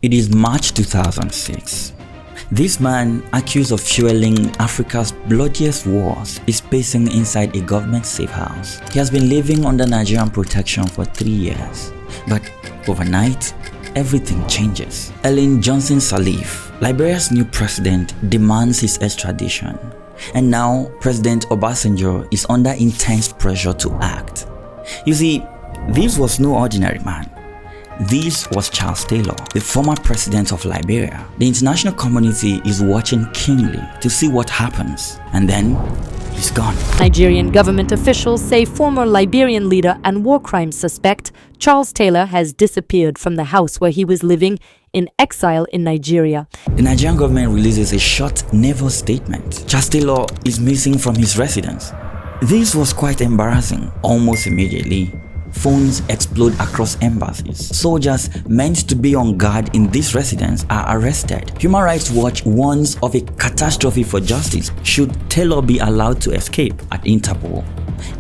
It is March 2006. This man, accused of fueling Africa's bloodiest wars, is pacing inside a government safe house. He has been living under Nigerian protection for 3 years. But overnight, everything changes. Ellen Johnson Sirleaf, Liberia's new president, demands his extradition. And now, President Obasanjo is under intense pressure to act. You see, this was no ordinary man. This was Charles Taylor, the former president of Liberia. The international community is watching keenly to see what happens, and then he's gone. Nigerian government officials say former Liberian leader and war crimes suspect Charles Taylor has disappeared from the house where he was living in exile in Nigeria. The Nigerian government releases a short naval statement. Charles Taylor is missing from his residence. This was quite embarrassing. Almost immediately, phones explode across embassies. Soldiers meant to be on guard in this residence are arrested. Human Rights Watch warns of a catastrophe for justice should Taylor be allowed to escape. At Interpol,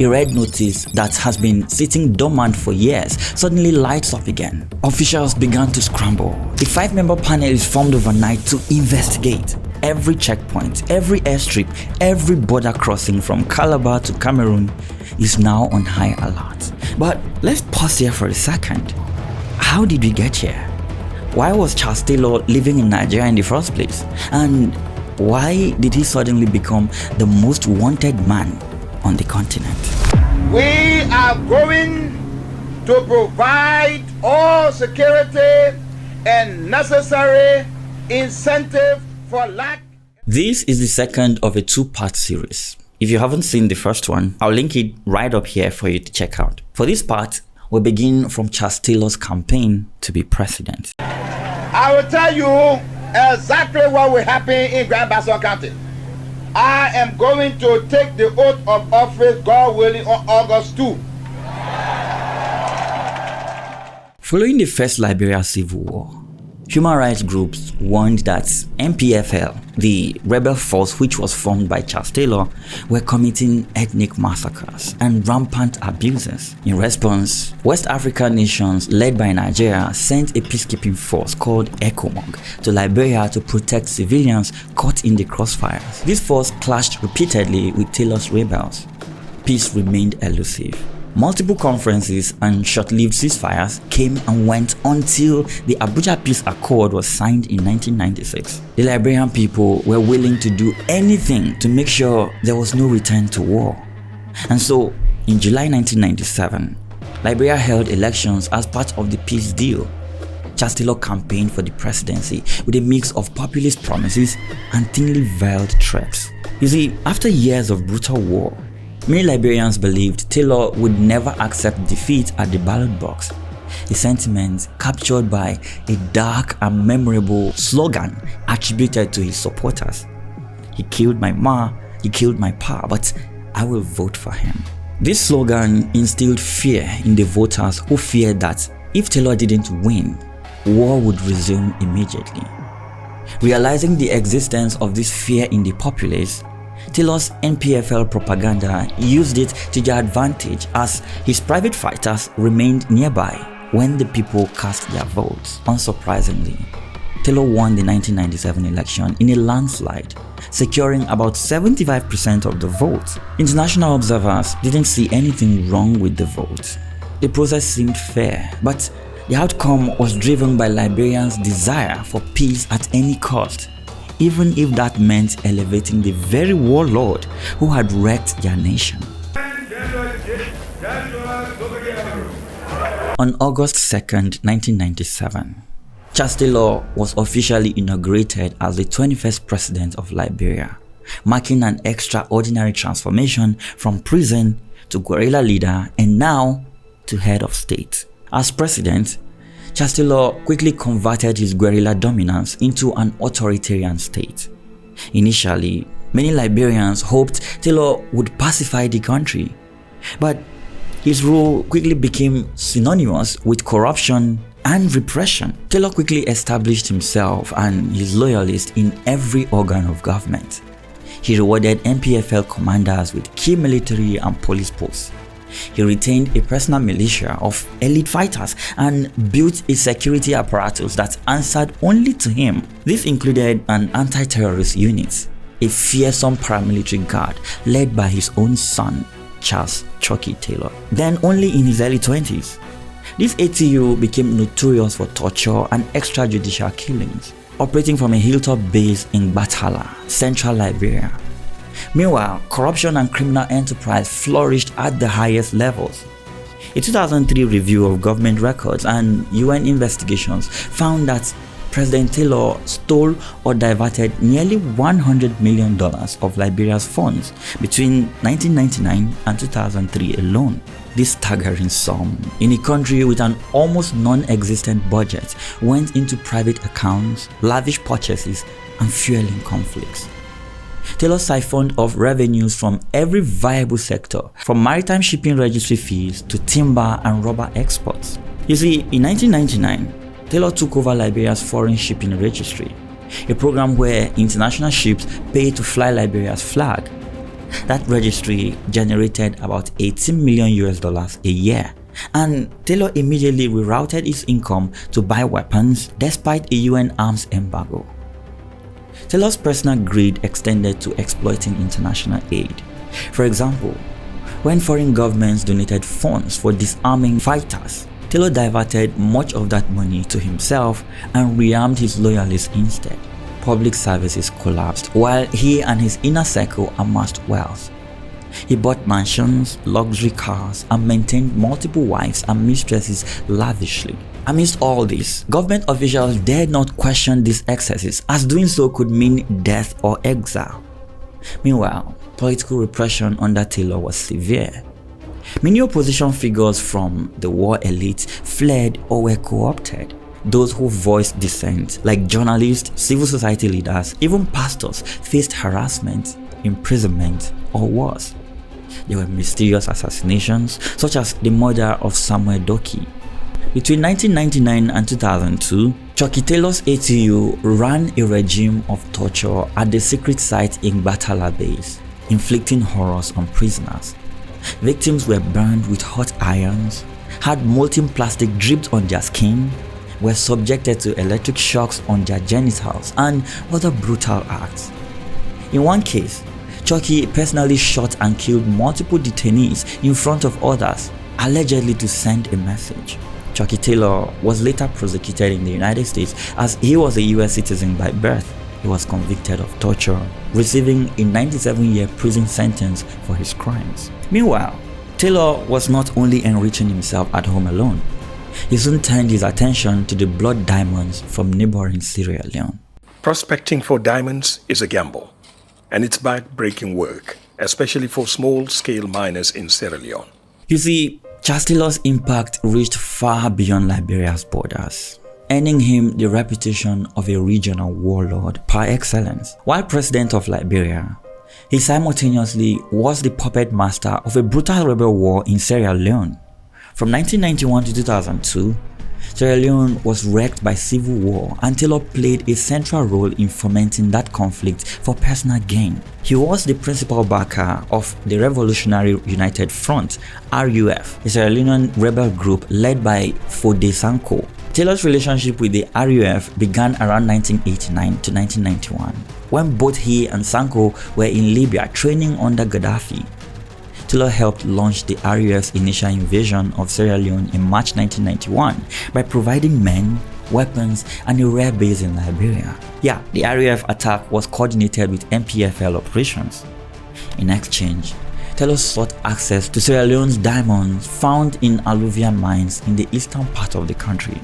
a red notice that has been sitting dormant for years suddenly lights up again. Officials began to scramble. A 5-member panel is formed overnight to investigate. Every checkpoint, every airstrip, every border crossing from Calabar to Cameroon is now on high alert. But let's pause here for a second. How did we get here? Why was Charles Taylor living in Nigeria in the first place? And why did he suddenly become the most wanted man on the continent? We are going to provide all security and necessary incentive for lack. This is the second of a 2-part series. If you haven't seen the first one, I'll link it right up here for you to check out. For this part, we'll begin from Charles Taylor's campaign to be president. I will tell you exactly what will happen in Grand Bassa County. I am going to take the oath of office, God willing, on August 2. Following the first Liberia Civil War, human rights groups warned that MPFL, the rebel force which was formed by Charles Taylor, were committing ethnic massacres and rampant abuses. In response, West African nations led by Nigeria sent a peacekeeping force called ECOMOG to Liberia to protect civilians caught in the crossfires. This force clashed repeatedly with Taylor's rebels. Peace remained elusive. Multiple conferences and short-lived ceasefires came and went until the Abuja Peace Accord was signed in 1996. The Liberian people were willing to do anything to make sure there was no return to war. And so, in July 1997, Liberia held elections as part of the peace deal. Charles Taylor campaigned for the presidency with a mix of populist promises and thinly veiled threats. You see, after years of brutal war, many Liberians believed Taylor would never accept defeat at the ballot box, a sentiment captured by a dark and memorable slogan attributed to his supporters. He killed my ma, he killed my pa, but I will vote for him. This slogan instilled fear in the voters who feared that if Taylor didn't win, war would resume immediately. Realizing the existence of this fear in the populace, Taylor's NPFL propaganda used it to their advantage as his private fighters remained nearby when the people cast their votes. Unsurprisingly, Taylor won the 1997 election in a landslide, securing about 75% of the vote. International observers didn't see anything wrong with the vote. The process seemed fair, but the outcome was driven by Liberians' desire for peace at any cost, even if that meant elevating the very warlord who had wrecked their nation. On August 2nd, 1997, Charles Taylor was officially inaugurated as the 21st president of Liberia, marking an extraordinary transformation from prison to guerrilla leader and now to head of state. As president, Charles Taylor quickly converted his guerrilla dominance into an authoritarian state. Initially, many Liberians hoped Taylor would pacify the country, but his rule quickly became synonymous with corruption and repression. Taylor quickly established himself and his loyalists in every organ of government. He rewarded MPFL commanders with key military and police posts. He retained a personal militia of elite fighters and built a security apparatus that answered only to him. This included an anti-terrorist unit, a fearsome paramilitary guard led by his own son, Charles "Chucky" Taylor, then only in his early 20s. This ATU became notorious for torture and extrajudicial killings, operating from a hilltop base in Batala, central Liberia. Meanwhile, corruption and criminal enterprise flourished at the highest levels. A 2003 review of government records and UN investigations found that President Taylor stole or diverted nearly $100 million of Liberia's funds between 1999 and 2003 alone. This staggering sum, in a country with an almost non-existent budget, went into private accounts, lavish purchases, and fueling conflicts. Taylor siphoned off revenues from every viable sector, from maritime shipping registry fees to timber and rubber exports. You see, in 1999, Taylor took over Liberia's foreign shipping registry, a program where international ships paid to fly Liberia's flag. That registry generated about $18 million a year, and Taylor immediately rerouted its income to buy weapons despite a UN arms embargo. Taylor's personal greed extended to exploiting international aid. For example, when foreign governments donated funds for disarming fighters, Taylor diverted much of that money to himself and rearmed his loyalists instead. Public services collapsed while he and his inner circle amassed wealth. He bought mansions, luxury cars, and maintained multiple wives and mistresses lavishly. Amidst all this, government officials dared not question these excesses, as doing so could mean death or exile. Meanwhile, political repression under Taylor was severe. Many opposition figures from the war elite fled or were co-opted. Those who voiced dissent, like journalists, civil society leaders, even pastors, faced harassment, imprisonment, or worse. There were mysterious assassinations, such as the murder of Samuel Doki. Between 1999 and 2002, Chucky Taylor's ATU ran a regime of torture at the secret site in Batala Base, inflicting horrors on prisoners. Victims were burned with hot irons, had molten plastic dripped on their skin, were subjected to electric shocks on their genitals, and other brutal acts. In one case, Chucky personally shot and killed multiple detainees in front of others, allegedly to send a message. Chucky Taylor was later prosecuted in the United States as he was a US citizen by birth. He was convicted of torture, receiving a 97-year prison sentence for his crimes. Meanwhile, Taylor was not only enriching himself at home alone. He soon turned his attention to the blood diamonds from neighboring Sierra Leone. Prospecting for diamonds is a gamble, and it's back-breaking work, especially for small-scale miners in Sierra Leone. You see, Charles Taylor's impact reached far beyond Liberia's borders, earning him the reputation of a regional warlord par excellence. While president of Liberia, he simultaneously was the puppet master of a brutal rebel war in Sierra Leone. From 1991 to 2002, Sierra Leone was wrecked by civil war, and Taylor played a central role in fomenting that conflict for personal gain. He was the principal backer of the Revolutionary United Front, RUF, a Sierra Leonean rebel group led by Fode Sanko. Taylor's relationship with the RUF began around 1989 to 1991, when both he and Sanko were in Libya training under Gaddafi. Taylor helped launch the RUF's initial invasion of Sierra Leone in March 1991 by providing men, weapons, and a rare base in Liberia. Yeah, the RUF attack was coordinated with MPFL operations. In exchange, Taylor sought access to Sierra Leone's diamonds found in alluvial mines in the eastern part of the country.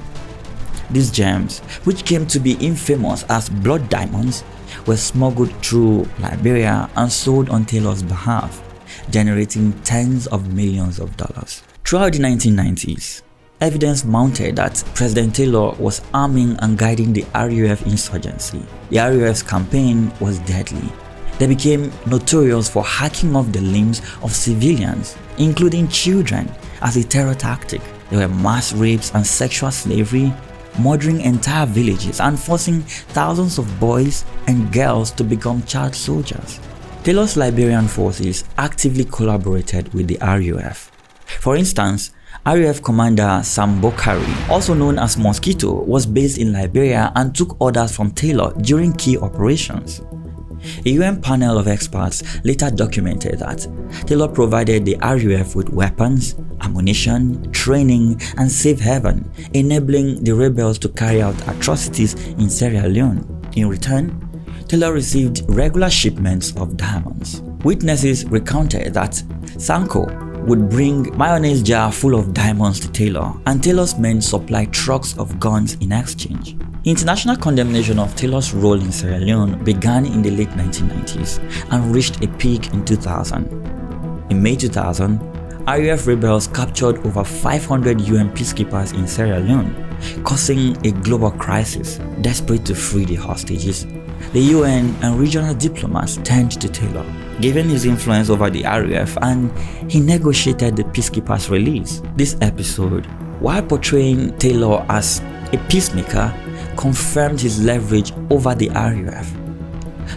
These gems, which came to be infamous as blood diamonds, were smuggled through Liberia and sold on Taylor's behalf, generating tens of millions of dollars. Throughout the 1990s, evidence mounted that President Taylor was arming and guiding the RUF insurgency. The RUF's campaign was deadly. They became notorious for hacking off the limbs of civilians, including children, as a terror tactic. There were mass rapes and sexual slavery, murdering entire villages and forcing thousands of boys and girls to become child soldiers. Taylor's Liberian forces actively collaborated with the RUF. For instance, RUF commander Sam Bokari, also known as Mosquito, was based in Liberia and took orders from Taylor during key operations. A UN panel of experts later documented that Taylor provided the RUF with weapons, ammunition, training, and safe haven, enabling the rebels to carry out atrocities in Sierra Leone. In return, Taylor received regular shipments of diamonds. Witnesses recounted that Sanko would bring mayonnaise jar full of diamonds to Taylor, and Taylor's men supplied trucks of guns in exchange. International condemnation of Taylor's role in Sierra Leone began in the late 1990s and reached a peak in 2000. In May 2000, RUF rebels captured over 500 UN peacekeepers in Sierra Leone, causing a global crisis. Desperate to free the hostages, the UN and regional diplomats turned to Taylor, given his influence over the RUF, and he negotiated the peacekeepers' release. This episode, while portraying Taylor as a peacemaker, confirmed his leverage over the RUF.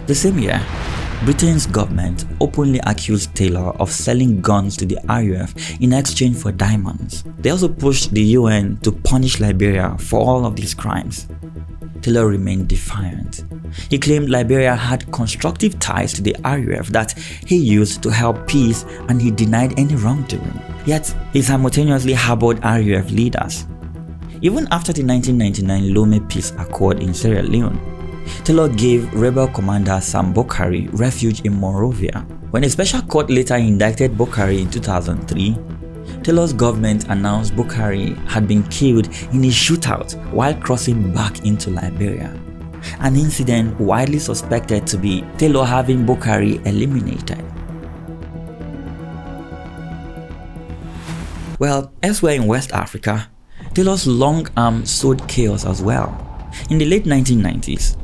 The same year, Britain's government openly accused Taylor of selling guns to the RUF in exchange for diamonds. They also pushed the UN to punish Liberia for all of these crimes. Taylor remained defiant. He claimed Liberia had constructive ties to the RUF that he used to help peace, and he denied any wrongdoing. Yet, he simultaneously harbored RUF leaders. Even after the 1999 Lome Peace Accord in Sierra Leone, Taylor gave rebel commander Sam Bokari refuge in Monrovia. When a special court later indicted Bokari in 2003, Taylor's government announced Bokari had been killed in a shootout while crossing back into Liberia, an incident widely suspected to be Taylor having Bokari eliminated. Well, elsewhere in West Africa, Taylor's long arm sowed chaos as well. In the late 1990s,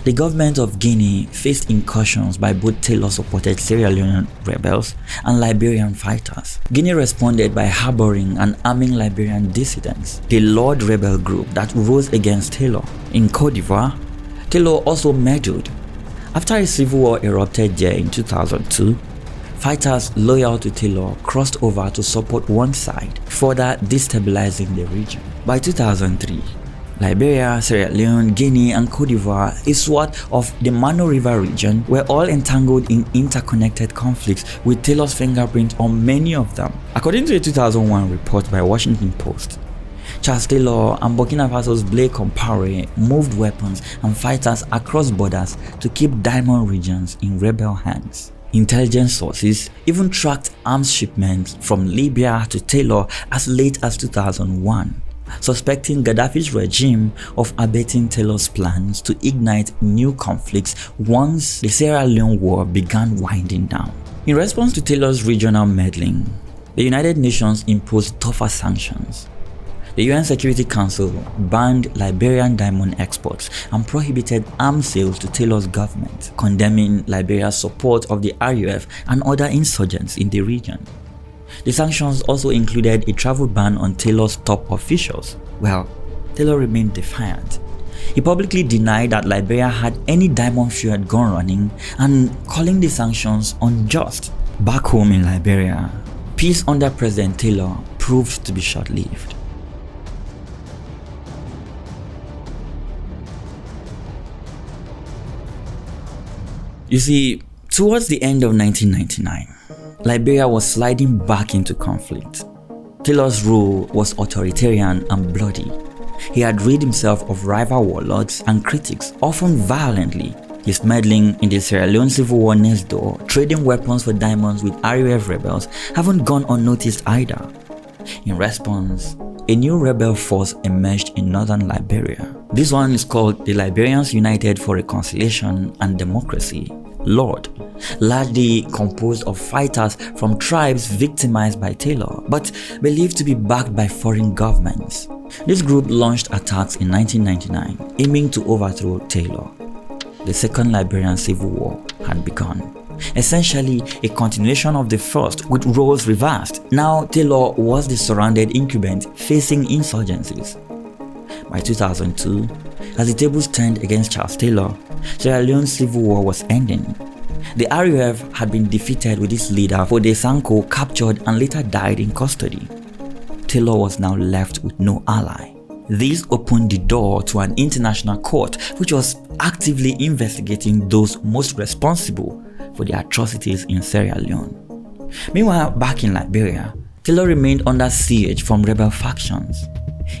the government of Guinea faced incursions by both Taylor-supported Sierra Leone rebels and Liberian fighters. Guinea responded by harboring and arming Liberian dissidents, the Lord rebel group that rose against Taylor. In Côte d'Ivoire, Taylor also meddled. After a civil war erupted there in 2002, fighters loyal to Taylor crossed over to support one side, further destabilizing the region. By 2003, Liberia, Sierra Leone, Guinea, and Côte d'Ivoire, a swath of the Mano River region, were all entangled in interconnected conflicts with Taylor's fingerprint on many of them. According to a 2001 report by Washington Post, Charles Taylor and Burkina Faso's Blaise Compaoré moved weapons and fighters across borders to keep diamond regions in rebel hands. Intelligence sources even tracked arms shipments from Libya to Taylor as late as 2001, suspecting Gaddafi's regime of abetting Taylor's plans to ignite new conflicts once the Sierra Leone war began winding down. In response to Taylor's regional meddling, the United Nations imposed tougher sanctions. The UN Security Council banned Liberian diamond exports and prohibited arms sales to Taylor's government, condemning Liberia's support of the RUF and other insurgents in the region. The sanctions also included a travel ban on Taylor's top officials. Well, Taylor remained defiant. He publicly denied that Liberia had any diamond-fueled gun running and calling the sanctions unjust. Back home in Liberia, peace under President Taylor proved to be short-lived. You see, towards the end of 1999, Liberia was sliding back into conflict. Taylor's rule was authoritarian and bloody. He had rid himself of rival warlords and critics, often violently. His meddling in the Sierra Leone civil war next door, trading weapons for diamonds with RUF rebels, haven't gone unnoticed either. In response, a new rebel force emerged in northern Liberia. This one is called the Liberians United for Reconciliation and Democracy, LORD, largely composed of fighters from tribes victimized by Taylor, but believed to be backed by foreign governments. This group launched attacks in 1999, aiming to overthrow Taylor. The Second Liberian Civil War had begun, essentially a continuation of the first with roles reversed. Now Taylor was the surrounded incumbent facing insurgencies. By 2002, as the tables turned against Charles Taylor, Sierra Leone's civil war was ending. The RUF had been defeated with its leader Fode Sanko captured and later died in custody. Taylor was now left with no ally. This opened the door to an international court which was actively investigating those most responsible for the atrocities in Sierra Leone. Meanwhile, back in Liberia, Taylor remained under siege from rebel factions.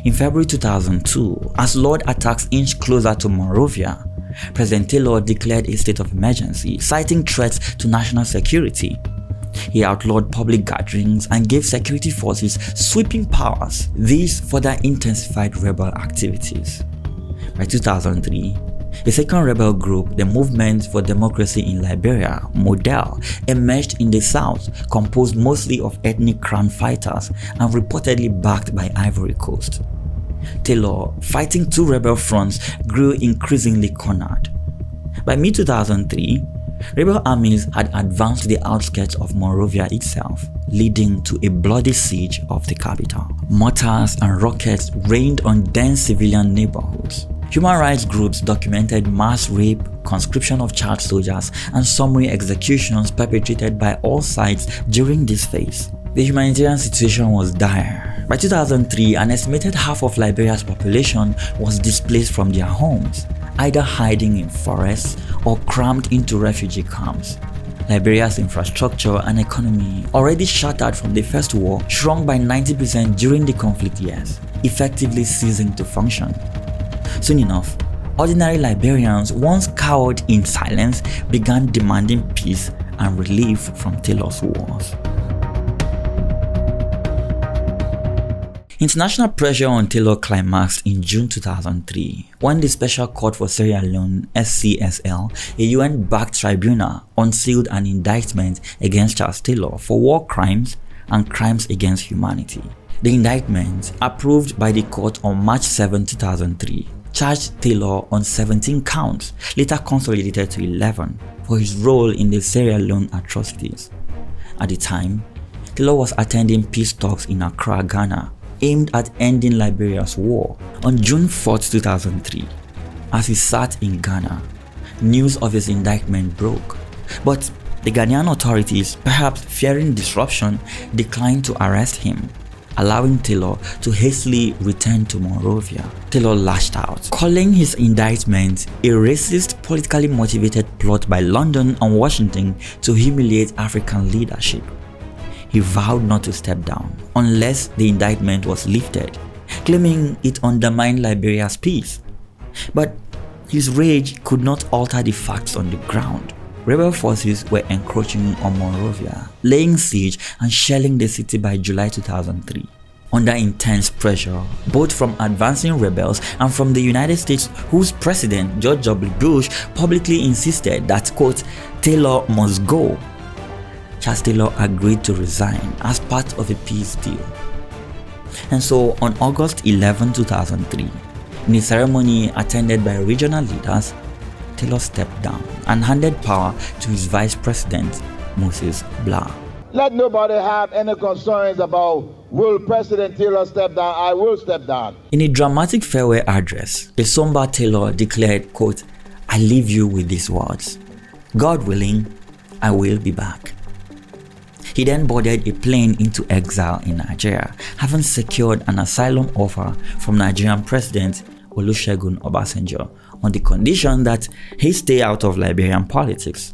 In February 2002, as Lord attacks inched closer to Monrovia, President Taylor declared a state of emergency, citing threats to national security. He outlawed public gatherings and gave security forces sweeping powers. This further intensified rebel activities. By 2003, a second rebel group, the Movement for Democracy in Liberia, MODEL, emerged in the south, composed mostly of ethnic Crown fighters and reportedly backed by Ivory Coast. Taylor, fighting two rebel fronts, grew increasingly cornered. By mid-2003, rebel armies had advanced to the outskirts of Monrovia itself, leading to a bloody siege of the capital. Mortars and rockets rained on dense civilian neighborhoods. Human rights groups documented mass rape, conscription of child soldiers, and summary executions perpetrated by all sides during this phase. The humanitarian situation was dire. By 2003, an estimated half of Liberia's population was displaced from their homes, either hiding in forests or crammed into refugee camps. Liberia's infrastructure and economy, already shattered from the First War, shrunk by 90% during the conflict years, effectively ceasing to function. Soon enough, ordinary Liberians, once cowed in silence, began demanding peace and relief from Taylor's wars. International pressure on Taylor climaxed in June 2003 when the Special Court for Sierra Leone (SCSL), a UN-backed tribunal, unsealed an indictment against Charles Taylor for war crimes and crimes against humanity. The indictment, approved by the court on March 7, 2003, charged Taylor on 17 counts, later consolidated to 11, for his role in the Sierra Leone atrocities. At the time, Taylor was attending peace talks in Accra, Ghana, aimed at ending Liberia's war. On June 4, 2003, as he sat in Ghana, news of his indictment broke. But the Ghanaian authorities, perhaps fearing disruption, declined to arrest him, allowing Taylor to hastily return to Monrovia. Taylor lashed out, calling his indictment a racist, politically motivated plot by London and Washington to humiliate African leadership. He vowed not to step down unless the indictment was lifted, claiming it undermined Liberia's peace. But his rage could not alter the facts on the ground. Rebel forces were encroaching on Monrovia, laying siege and shelling the city by July 2003. Under intense pressure, both from advancing rebels and from the United States, whose president, George W. Bush, publicly insisted that, quote, Taylor must go, Charles Taylor agreed to resign as part of a peace deal. And so on August 11, 2003, in a ceremony attended by regional leaders, Taylor stepped down and handed power to his vice president, Moses Bela. Let nobody have any concerns about will President Taylor step down. I will step down. In a dramatic farewell address, the somber Taylor declared, quote, I leave you with these words. God willing, I will be back. He then boarded a plane into exile in Nigeria, having secured an asylum offer from Nigerian President Olusegun Obasanjo on the condition that he stay out of Liberian politics.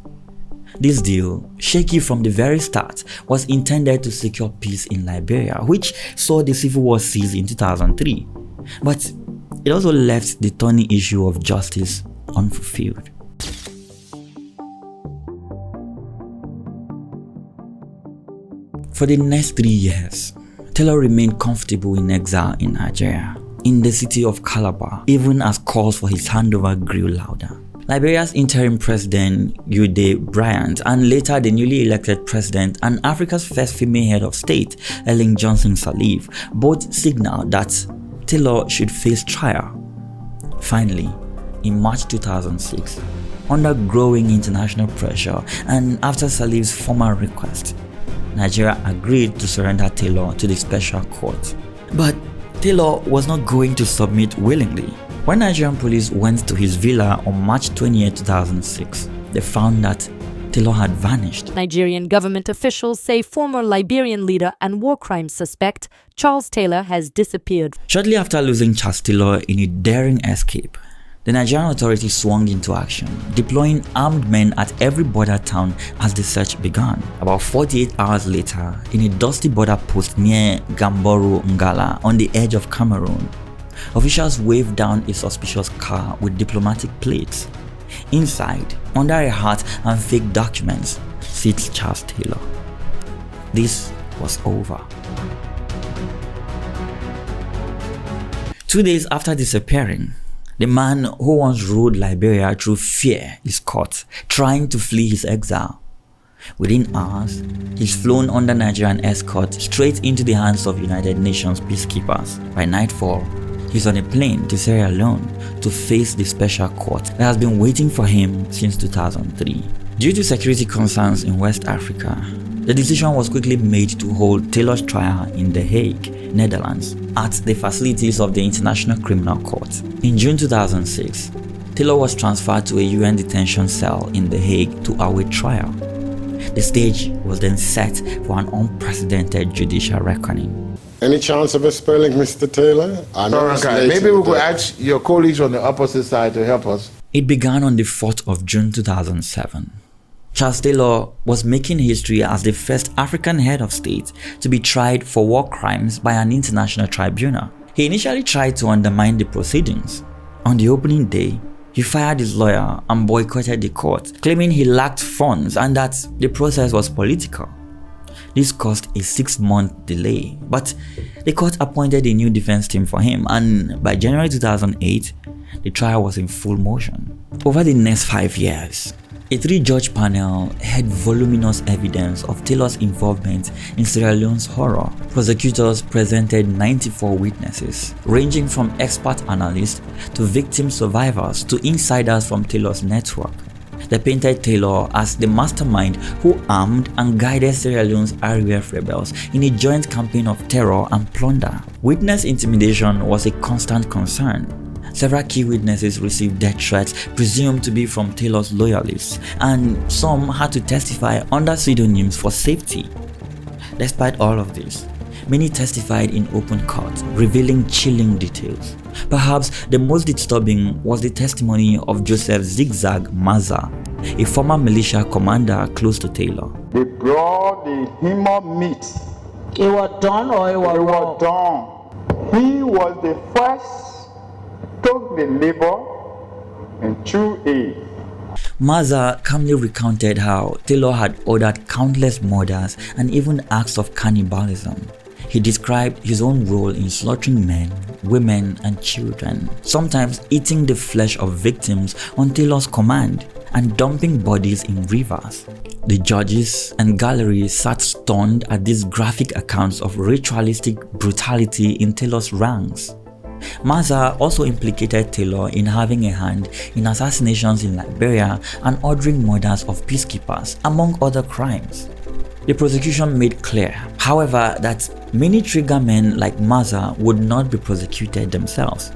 This deal, shaky from the very start, was intended to secure peace in Liberia, which saw the civil war cease in 2003. But it also left the thorny issue of justice unfulfilled. For the next 3 years, Taylor remained comfortable in exile in Nigeria, in the city of Calabar, even as calls for his handover grew louder. Liberia's interim president, Jude and later the newly elected president and Africa's first female head of state, Ellen Johnson Sirleaf, both signaled that Taylor should face trial. Finally, in March 2006, under growing international pressure and after Sirleaf's formal request, Nigeria agreed to surrender Taylor to the special court. But Taylor was not going to submit willingly. When Nigerian police went to his villa on March 28, 2006, they found that Taylor had vanished. Nigerian government officials say former Liberian leader and war crimes suspect Charles Taylor has disappeared. Shortly after losing Charles Taylor in a daring escape, the Nigerian authorities swung into action, deploying armed men at every border town as the search began. About 48 hours later, in a dusty border post near Gamboru Ngala on the edge of Cameroon, officials waved down a suspicious car with diplomatic plates. Inside, under a hat and fake documents, sits Charles Taylor. This was over. 2 days after disappearing, the man who once ruled Liberia through fear is caught, trying to flee his exile. Within hours, he's flown under Nigerian escort straight into the hands of United Nations peacekeepers. By nightfall, he's on a plane to Sierra Leone to face the special court that has been waiting for him since 2003. Due to security concerns in West Africa, the decision was quickly made to hold Taylor's trial in The Hague, Netherlands, at the facilities of the International Criminal Court. In June 2006, Taylor was transferred to a UN detention cell in The Hague to await trial. The stage was then set for an unprecedented judicial reckoning. Any chance of expelling Mr. Taylor? Maybe we could ask your colleagues on the opposite side to help us. It began on the 4th of June 2007. Charles Taylor was making history as the first African head of state to be tried for war crimes by an international tribunal. He initially tried to undermine the proceedings. On the opening day, he fired his lawyer and boycotted the court, claiming he lacked funds and that the process was political. This caused a 6-month delay, but the court appointed a new defense team for him, and by January 2008, the trial was in full motion. Over the next 5 years, a 3-judge panel heard voluminous evidence of Taylor's involvement in Sierra Leone's horror. Prosecutors presented 94 witnesses, ranging from expert analysts to victim survivors to insiders from Taylor's network. They painted Taylor as the mastermind who armed and guided Sierra Leone's RUF rebels in a joint campaign of terror and plunder. Witness intimidation was a constant concern. Several key witnesses received death threats presumed to be from Taylor's loyalists, and some had to testify under pseudonyms for safety. Despite all of this, many testified in open court, revealing chilling details. Perhaps the most disturbing was the testimony of Joseph Zigzag Maza, a former militia commander close to Taylor. They brought the human meat. It was done or it was raw? Done. He was the first took the labor and threw it. Maza calmly recounted how Taylor had ordered countless murders and even acts of cannibalism. He described his own role in slaughtering men, women, and children, sometimes eating the flesh of victims on Taylor's command and dumping bodies in rivers. The judges and gallery sat stunned at these graphic accounts of ritualistic brutality in Taylor's ranks. Maza also implicated Taylor in having a hand in assassinations in Liberia and ordering murders of peacekeepers, among other crimes. The prosecution made clear, however, that many triggermen like Maza would not be prosecuted themselves.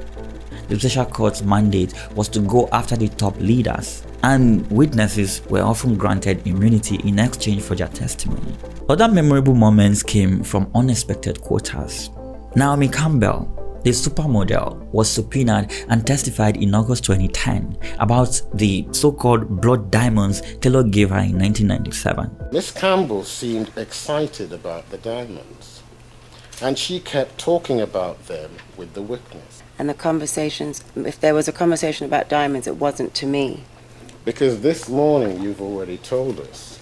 The special court's mandate was to go after the top leaders, and witnesses were often granted immunity in exchange for their testimony. Other memorable moments came from unexpected quarters. Naomi Campbell, the supermodel, was subpoenaed and testified in August 2010 about the so-called blood diamonds Taylor gave her in 1997. Miss Campbell seemed excited about the diamonds, and she kept talking about them with the witness. And the conversations, if there was a conversation about diamonds, it wasn't to me. Because this morning you've already told us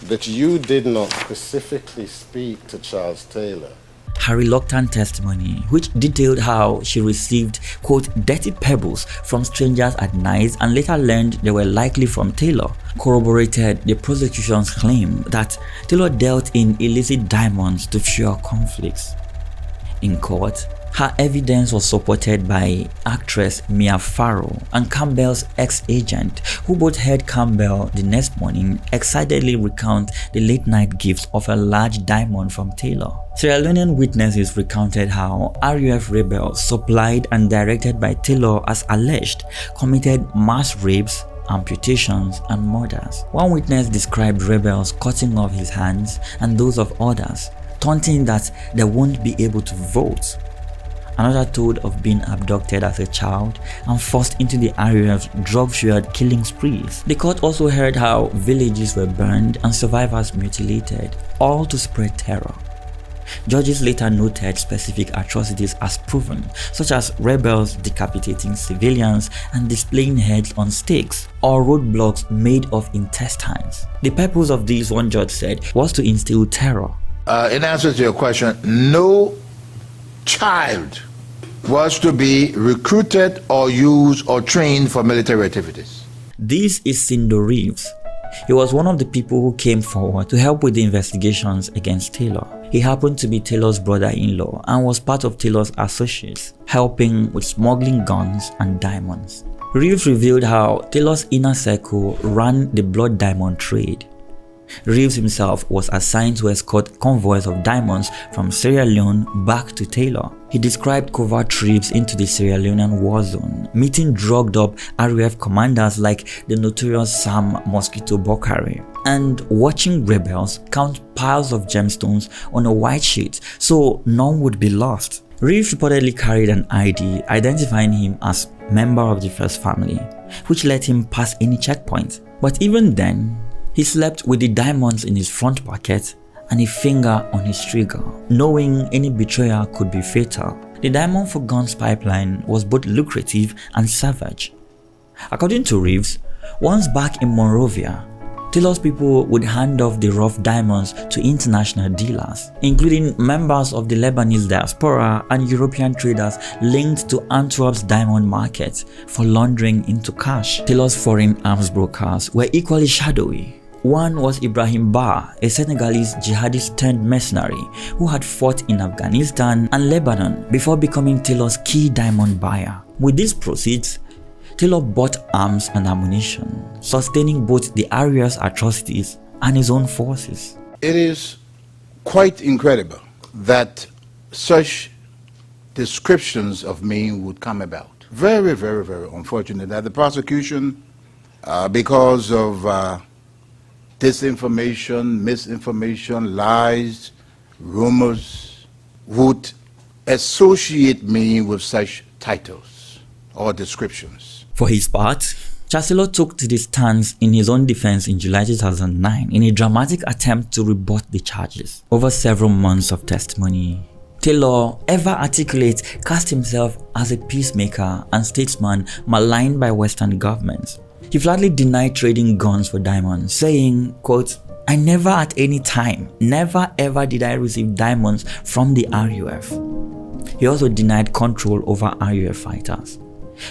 that you did not specifically speak to Charles Taylor. Her reluctant testimony, which detailed how she received, quote, dirty pebbles from strangers at night and later learned they were likely from Taylor, corroborated the prosecution's claim that Taylor dealt in illicit diamonds to fuel conflicts. In court, her evidence was supported by actress Mia Farrow and Campbell's ex-agent, who both heard Campbell the next morning excitedly recount the late-night gifts of a large diamond from Taylor. Sierra Leonean witnesses recounted how RUF rebels supplied and directed by Taylor as alleged committed mass rapes, amputations, and murders. One witness described rebels cutting off his hands and those of others, taunting that they won't be able to vote. Another told of being abducted as a child and forced into the RUF's drug-fueled killing sprees. The court also heard how villages were burned and survivors mutilated, all to spread terror. Judges later noted specific atrocities as proven, such as rebels decapitating civilians and displaying heads on stakes, or roadblocks made of intestines. The purpose of this, one judge said, was to instill terror. In answer to your question, no child was to be recruited or used or trained for military activities. This is Sindo Reeves. He was one of the people who came forward to help with the investigations against Taylor. He happened to be Taylor's brother-in-law and was part of Taylor's associates, helping with smuggling guns and diamonds. Reeves revealed how Taylor's inner circle ran the blood diamond trade. Reeves himself was assigned to escort convoys of diamonds from Sierra Leone back to Taylor. He described covert trips into the Sierra Leonean war zone, meeting drugged up RUF commanders like the notorious Sam Mosquito Bokare, and watching rebels count piles of gemstones on a white sheet so none would be lost. Reeves reportedly carried an ID identifying him as member of the first family, which let him pass any checkpoint. But even then, he slept with the diamonds in his front pocket and a finger on his trigger, knowing any betrayal could be fatal. The diamond for guns pipeline was both lucrative and savage. According to Reeves, once back in Monrovia, Taylor's people would hand off the rough diamonds to international dealers, including members of the Lebanese diaspora and European traders linked to Antwerp's diamond market for laundering into cash. Taylor's foreign arms brokers were equally shadowy. One was Ibrahim Ba, a Senegalese jihadist turned mercenary who had fought in Afghanistan and Lebanon before becoming Taylor's key diamond buyer. With these proceeds, Taylor bought arms and ammunition, sustaining both the RUF's atrocities and his own forces. It is quite incredible that such descriptions of me would come about. Very, very, very unfortunate that the prosecution, because of disinformation, misinformation, lies, rumors, would associate me with such titles or descriptions. For his part, Chancellor took to the stance in his own defense in July 2009 in a dramatic attempt to rebut the charges. Over several months of testimony, Taylor, ever articulate, cast himself as a peacemaker and statesman maligned by Western governments. He flatly denied trading guns for diamonds, saying, quote, "I never at any time, never ever did I receive diamonds from the RUF." He also denied control over RUF fighters.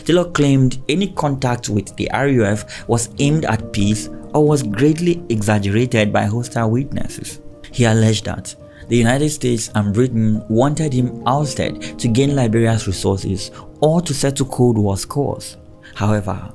Taylor claimed any contact with the RUF was aimed at peace or was greatly exaggerated by hostile witnesses. He alleged that the United States and Britain wanted him ousted to gain Liberia's resources or to settle Cold War scores. However,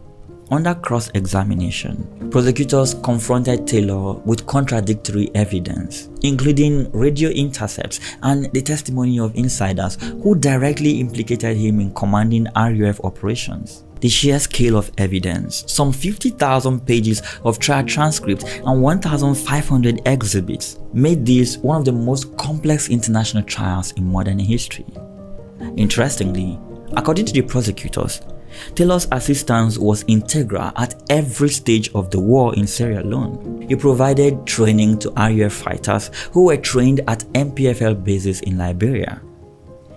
under cross-examination, prosecutors confronted Taylor with contradictory evidence, including radio intercepts and the testimony of insiders who directly implicated him in commanding RUF operations. The sheer scale of evidence, some 50,000 pages of trial transcripts and 1,500 exhibits, made this one of the most complex international trials in modern history. Interestingly, according to the prosecutors, Taylor's assistance was integral at every stage of the war in Sierra Leone. He provided training to RUF fighters who were trained at MPFL bases in Liberia.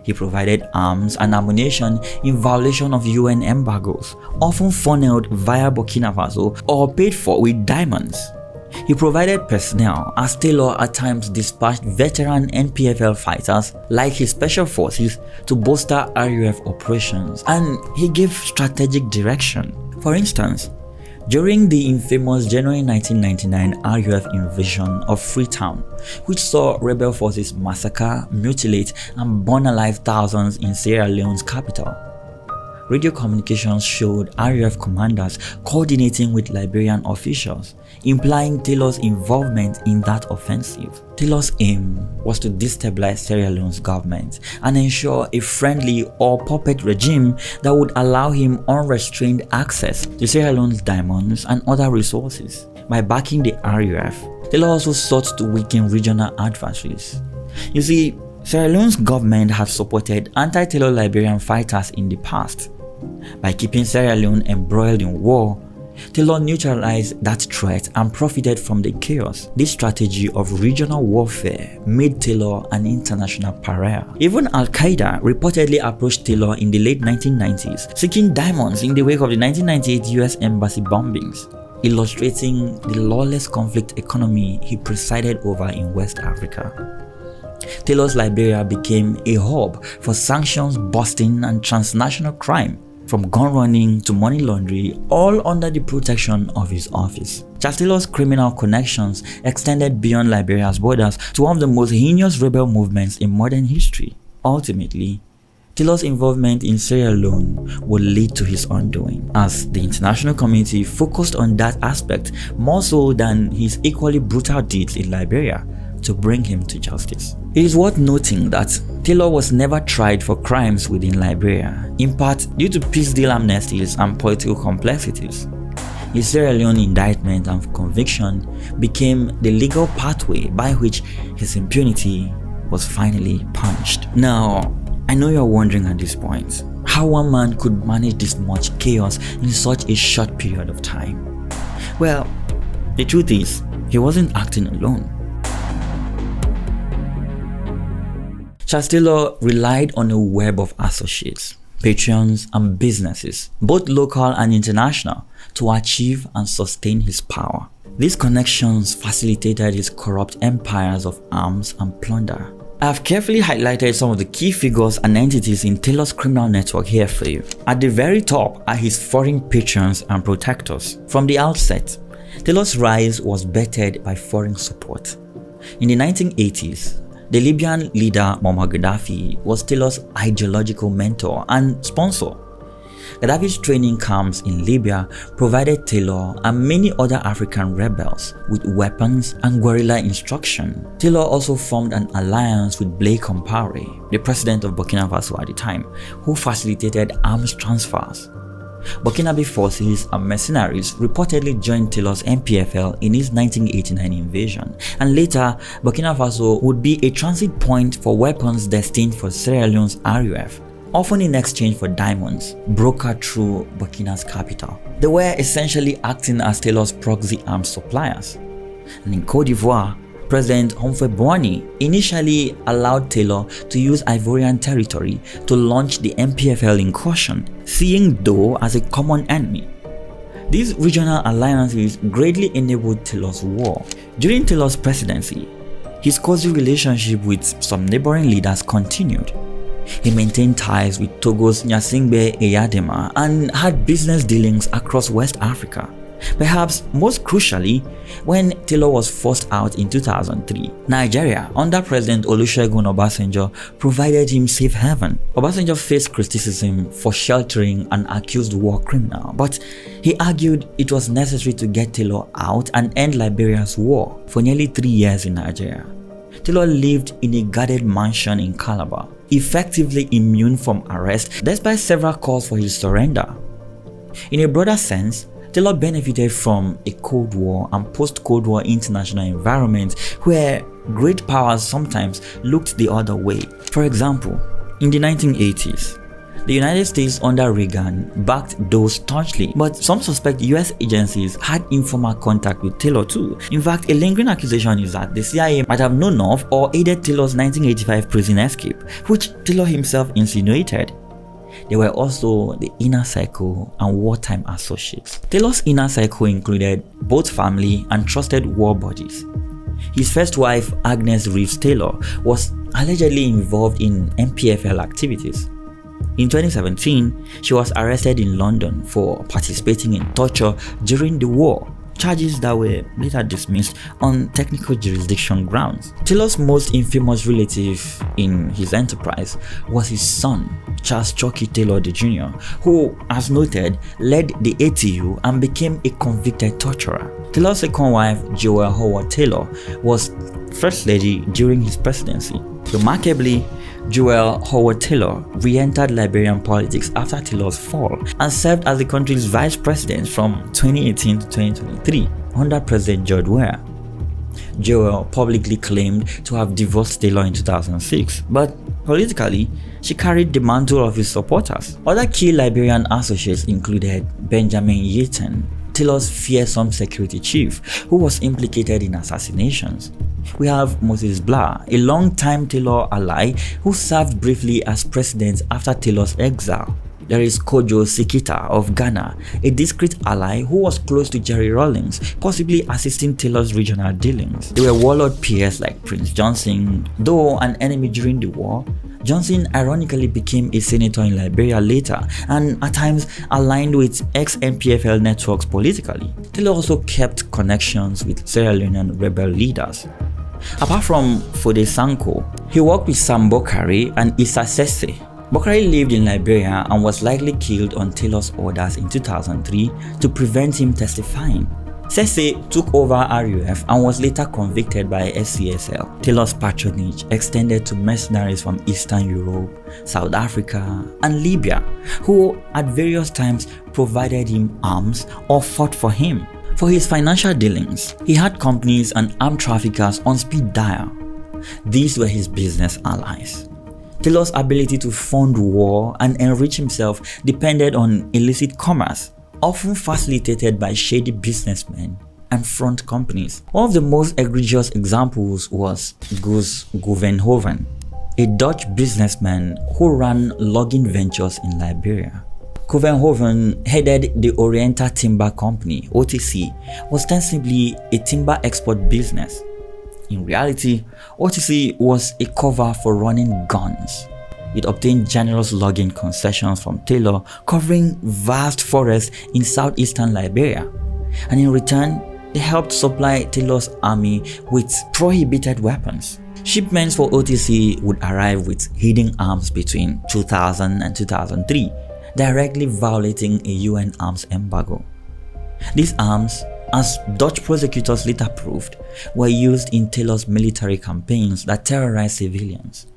He provided arms and ammunition in violation of UN embargoes, often funneled via Burkina Faso or paid for with diamonds. He provided personnel, as Taylor at times dispatched veteran NPFL fighters like his special forces to bolster RUF operations, and he gave strategic direction. For instance, during the infamous January 1999 RUF invasion of Freetown, which saw rebel forces massacre, mutilate, and burn alive thousands in Sierra Leone's capital, radio communications showed RAF commanders coordinating with Liberian officials, implying Taylor's involvement in that offensive. Taylor's aim was to destabilize Sierra Leone's government and ensure a friendly or puppet regime that would allow him unrestrained access to Sierra Leone's diamonds and other resources. By backing the RAF, Taylor also sought to weaken regional adversaries. You see, Sierra Leone's government had supported anti-Taylor Liberian fighters in the past. By keeping Sierra Leone embroiled in war, Taylor neutralized that threat and profited from the chaos. This strategy of regional warfare made Taylor an international pariah. Even Al-Qaeda reportedly approached Taylor in the late 1990s, seeking diamonds in the wake of the 1998 US embassy bombings, illustrating the lawless conflict economy he presided over in West Africa. Taylor's Liberia became a hub for sanctions busting and transnational crime, from gun running to money laundering, all under the protection of his office. Charles Taylor's criminal connections extended beyond Liberia's borders to one of the most heinous rebel movements in modern history. Ultimately, Taylor's involvement in Sierra Leone would lead to his undoing, as the international community focused on that aspect more so than his equally brutal deeds in Liberia to bring him to justice. It is worth noting that Taylor was never tried for crimes within Liberia, in part due to peace deal amnesties and political complexities. His Sierra Leone indictment and conviction became the legal pathway by which his impunity was finally punished. Now, I know you're wondering at this point how one man could manage this much chaos in such a short period of time. Well, the truth is, he wasn't acting alone. Charles Taylor relied on a web of associates, patrons, and businesses, both local and international, to achieve and sustain his power. These connections facilitated his corrupt empires of arms and plunder. I have carefully highlighted some of the key figures and entities in Taylor's criminal network here for you. At the very top are his foreign patrons and protectors. From the outset, Taylor's rise was bettered by foreign support. In the 1980s, the Libyan leader Muammar Gaddafi was Taylor's ideological mentor and sponsor. Gaddafi's training camps in Libya provided Taylor and many other African rebels with weapons and guerrilla instruction. Taylor also formed an alliance with Blaise Compaoré, the president of Burkina Faso at the time, who facilitated arms transfers. Burkinabe forces and mercenaries reportedly joined Taylor's MPFL in his 1989 invasion, and later Burkina Faso would be a transit point for weapons destined for Sierra Leone's RAF, often in exchange for diamonds brokered through Burkina's capital. They were essentially acting as Taylor's proxy arms suppliers. And in Côte d'Ivoire, President Humphrey Bouani initially allowed Taylor to use Ivorian territory to launch the MPFL incursion, seeing Dao as a common enemy. These regional alliances greatly enabled Taylor's war. During Taylor's presidency, his cozy relationship with some neighboring leaders continued. He maintained ties with Togo's Gnassingbé Eyadema and had business dealings across West Africa. Perhaps most crucially, when Taylor was forced out in 2003, Nigeria, under President Olusegun Obasanjo, provided him safe haven. Obasanjo faced criticism for sheltering an accused war criminal, but he argued it was necessary to get Taylor out and end Liberia's war. For nearly 3 years in Nigeria, Taylor lived in a guarded mansion in Calabar, effectively immune from arrest despite several calls for his surrender. In a broader sense, Taylor benefited from a Cold War and post-Cold War international environment where great powers sometimes looked the other way. For example, in the 1980s, the United States under Reagan backed Dao staunchly, but some suspect US agencies had informal contact with Taylor too. In fact, a lingering accusation is that the CIA might have known of or aided Taylor's 1985 prison escape, which Taylor himself insinuated. There were also the inner circle and wartime associates. Taylor's inner circle included both family and trusted war buddies. His first wife, Agnes Reeves Taylor, was allegedly involved in MPFL activities. In 2017, she was arrested in London for participating in torture during the war. charges that were later dismissed on technical jurisdiction grounds. Taylor's most infamous relative in his enterprise was his son, Charles Chucky Taylor Jr., who, as noted, led the ATU and became a convicted torturer. Taylor's second wife, Joel Howard Taylor, was First Lady during his presidency. Remarkably, Joel Howard Taylor re-entered Liberian politics after Taylor's fall and served as the country's vice president from 2018 to 2023 under President George Weah. Joel publicly claimed to have divorced Taylor in 2006, but politically, she carried the mantle of his supporters. Other key Liberian associates included Benjamin Yeaton, Taylor's fearsome security chief, who was implicated in assassinations. We have Moses Bla, a long-time Taylor ally who served briefly as president after Taylor's exile. There is Kojo Sikita of Ghana, a discreet ally who was close to Jerry Rawlings, possibly assisting Taylor's regional dealings. There were warlord peers like Prince Johnson. Though an enemy during the war, Johnson ironically became a senator in Liberia later and at times aligned with ex-MPFL networks politically. Taylor also kept connections with Sierra Leonean rebel leaders. Apart from Fode Sanko, he worked with Sam Bokari and Issa Sese. Bokari lived in Liberia and was likely killed on Taylor's orders in 2003 to prevent him testifying. Sese took over RUF and was later convicted by SCSL. Taylor's patronage extended to mercenaries from Eastern Europe, South Africa, and Libya, who at various times provided him arms or fought for him. For his financial dealings, he had companies and armed traffickers on speed dial. These were his business allies. Taylor's ability to fund war and enrich himself depended on illicit commerce, often facilitated by shady businessmen and front companies. One of the most egregious examples was Guus Guvenhoven, a Dutch businessman who ran logging ventures in Liberia. Guvenhoven headed the Oriental Timber Company, OTC, ostensibly a timber export business. In reality, OTC was a cover for running guns. It obtained generous logging concessions from Taylor, covering vast forests in southeastern Liberia, and in return, they helped supply Taylor's army with prohibited weapons. Shipments for OTC would arrive with hidden arms between 2000 and 2003, directly violating a UN arms embargo. These arms, as Dutch prosecutors later proved, were used in Taylor's military campaigns that terrorized civilians.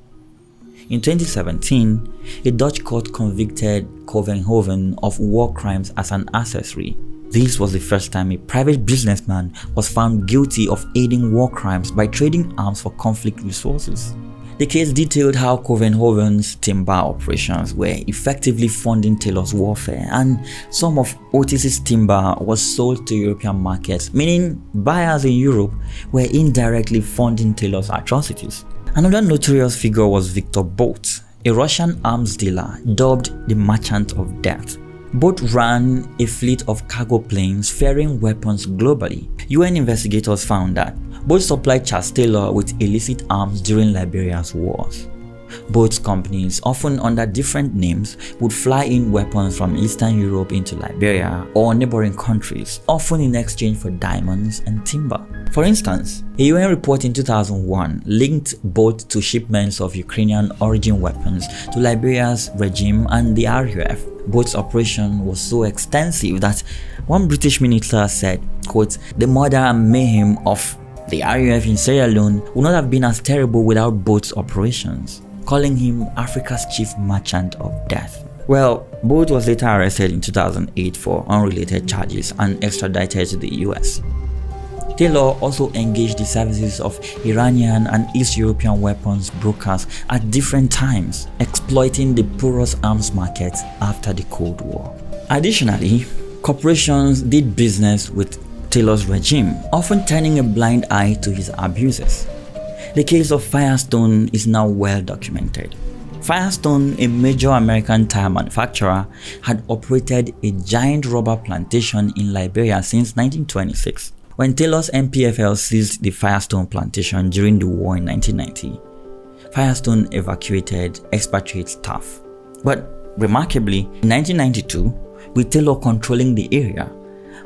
In 2017, a Dutch court convicted Guvenhoven of war crimes as an accessory. This was the first time a private businessman was found guilty of aiding war crimes by trading arms for conflict resources. The case detailed how Guvenhoven's timber operations were effectively funding Taylor's warfare, and some of OTC's timber was sold to European markets, meaning buyers in Europe were indirectly funding Taylor's atrocities. Another notorious figure was Victor Bout, a Russian arms dealer dubbed the Merchant of Death. Boat ran a fleet of cargo planes ferrying weapons globally. UN investigators found that Boat supplied Charles Taylor with illicit arms during Liberia's wars. Boat's companies, often under different names, would fly in weapons from Eastern Europe into Liberia or neighboring countries, often in exchange for diamonds and timber. For instance, a UN report in 2001 linked Boat to shipments of Ukrainian origin weapons to Liberia's regime and the RUF. Boat's operation was so extensive that one British minister said, quote, "The murder and mayhem of the RUF in Sierra Leone would not have been as terrible without Boat's operations," calling him Africa's chief merchant of death. Well, Boat was later arrested in 2008 for unrelated charges and extradited to the US. Taylor also engaged the services of Iranian and East European weapons brokers at different times, exploiting the porous arms market after the Cold War. Additionally, corporations did business with Taylor's regime, often turning a blind eye to his abuses. The case of Firestone is now well documented. Firestone, a major American tire manufacturer, had operated a giant rubber plantation in Liberia since 1926. When Taylor's MPFL seized the Firestone plantation during the war in 1990, Firestone evacuated expatriate staff. But remarkably, in 1992, with Taylor controlling the area,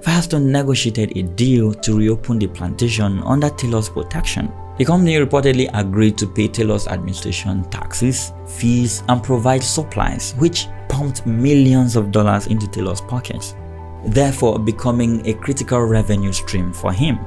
Firestone negotiated a deal to reopen the plantation under Taylor's protection. The company reportedly agreed to pay Taylor's administration taxes, fees, and provide supplies, which pumped millions of dollars into Taylor's pockets, therefore becoming a critical revenue stream for him.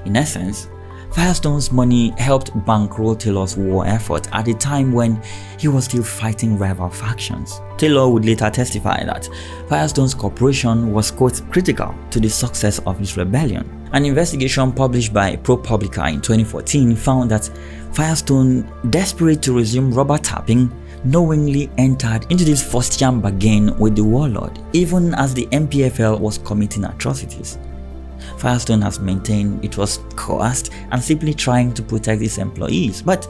In essence, Firestone's money helped bankroll Taylor's war effort at a time when he was still fighting rival factions. Taylor would later testify that Firestone's cooperation was, quote, critical to the success of his rebellion. An investigation published by ProPublica in 2014 found that Firestone, desperate to resume rubber tapping, knowingly entered into this first-jam bargain with the warlord, even as the MPFL was committing atrocities. Firestone has maintained it was coerced and simply trying to protect its employees, but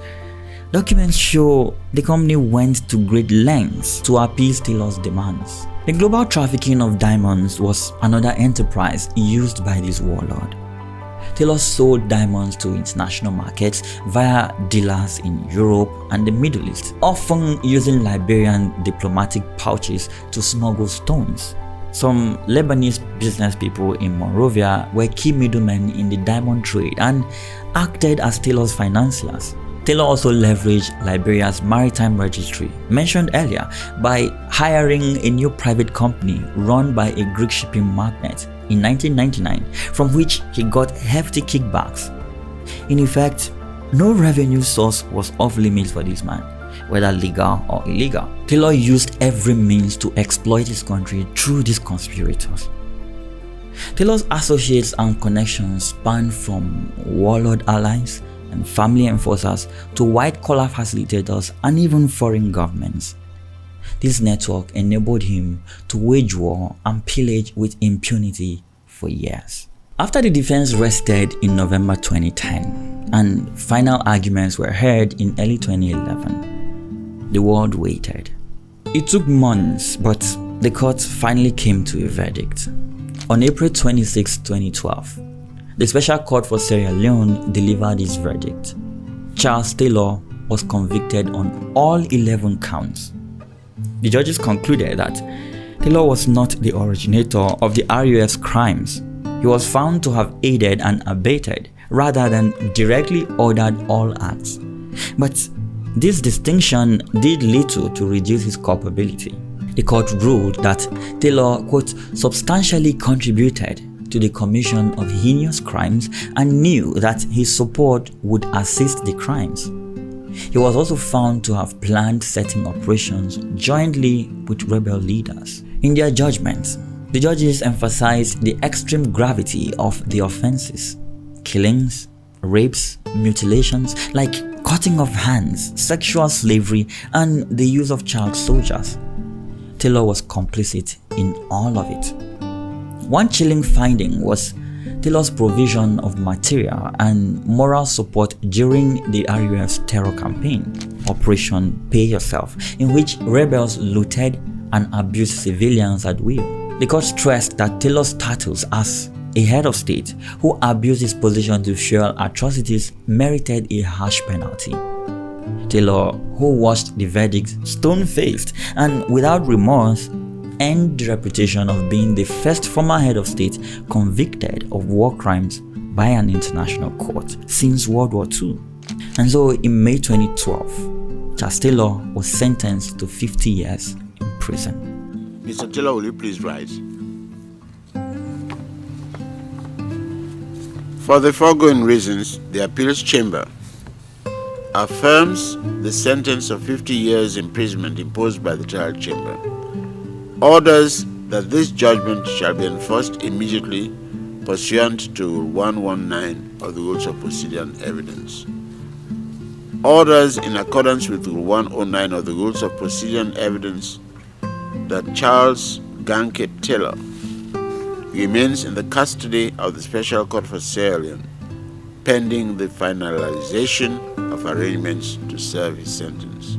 documents show the company went to great lengths to appease Taylor's demands. The global trafficking of diamonds was another enterprise used by this warlord. Taylor sold diamonds to international markets via dealers in Europe and the Middle East, often using Liberian diplomatic pouches to smuggle stones. Some Lebanese business people in Monrovia were key middlemen in the diamond trade and acted as Taylor's financiers. Taylor also leveraged Liberia's maritime registry, mentioned earlier, by hiring a new private company run by a Greek shipping magnate in 1999, from which he got hefty kickbacks. In effect, no revenue source was off limits for this man, whether legal or illegal. Taylor used every means to exploit his country through these conspirators. Taylor's associates and connections spanned from warlord allies and family enforcers to white-collar facilitators and even foreign governments. This network enabled him to wage war and pillage with impunity for years. After the defense rested in November 2010 and final arguments were heard in early 2011, the world waited. It took months, but the court finally came to a verdict. On April 26, 2012, the Special Court for Sierra Leone delivered its verdict. Charles Taylor was convicted on all 11 counts. The judges concluded that Taylor was not the originator of the RUF's crimes. He was found to have aided and abetted rather than directly ordered all acts. But this distinction did little to reduce his culpability. The court ruled that Taylor, quote, substantially contributed to the commission of heinous crimes and knew that his support would assist the crimes. He was also found to have planned certain operations jointly with rebel leaders. In their judgment, the judges emphasized the extreme gravity of the offenses: killings, rapes, mutilations like cutting off hands, sexual slavery, and the use of child soldiers. Taylor was complicit in all of it. One chilling finding was Taylor's provision of material and moral support during the RUF's terror campaign, Operation Pay Yourself, in which rebels looted and abused civilians at will. The court stressed that Taylor's status as a head of state who abused his position to fuel atrocities merited a harsh penalty. Taylor, who watched the verdict stone-faced and without remorse, earned the reputation of being the first former head of state convicted of war crimes by an international court since World War II. And so in May 2012, Charles Taylor was sentenced to 50 years in prison. Mr. Taylor, will you please rise? For the foregoing reasons, the appeals chamber affirms the sentence of 50 years imprisonment imposed by the trial chamber, orders that this judgment shall be enforced immediately pursuant to Rule 119 of the Rules of Procedure and Evidence, orders in accordance with Rule 109 of the Rules of Procedure and Evidence that Charles Ganke Taylor remains in the custody of the Special Court for Sierra Leone pending the finalization of arrangements to serve his sentence.